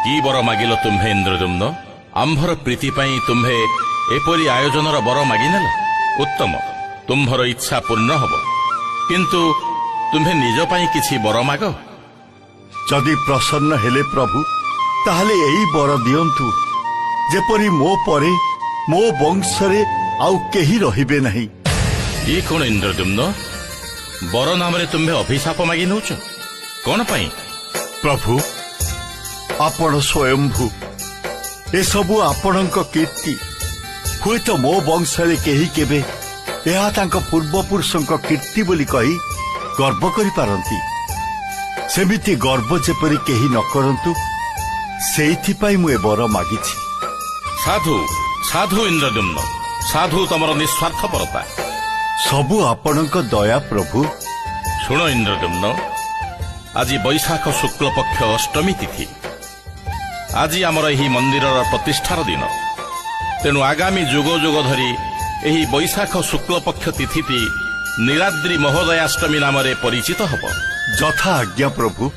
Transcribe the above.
কি बर मागिल तुम्हे इंद्रदुम्न? आंभर प्रीति पाई तुम्हे एपरी आयोजनर बर मागिनेल। उत्तम, तुम्भर इच्छा पूर्ण हब, किंतु तुम्हे निज पाई किछि बर माग। जदि प्रसन्न हेले प्रभु ताहले एई बर दियंतु जेपरी मो परे मो वंशरे आउ केही रहिबे नहीं। ई कोन इंद्रदुम्न? बर नाम रे तुम्हे अभिशाप मागी नउछ कोन पाई? प्रभु आपण स्वयंभू एसबु आपणक कीर्ति हुए तो मो वंशरे केही केबे एहा तांक पूर्वपुरुषंक कीर्ति बोली कही गर्व करि पारंती। सेमिति गर्व जेपरी केही न करंतु सेइथिपाई मु ए बर मागिछि। साधु साधु इंद्रदुम्न, साधु तमर निस्वार्थपरता। सबु आपणक दया प्रभु। शुण इंद्रदुम्न, आज बैशाख शुक्ल पक्ष अष्टमी तिथि। आज आमर एही मंदिरर प्रतिष्ठार दिन। तेणु आगामी जुग जुग धरी एही बैशाख शुक्ल पक्ष तिथिटी नीलाद्री महोदयाष्टमी नाम परिचित हब। यथा आज्ञा प्रभु।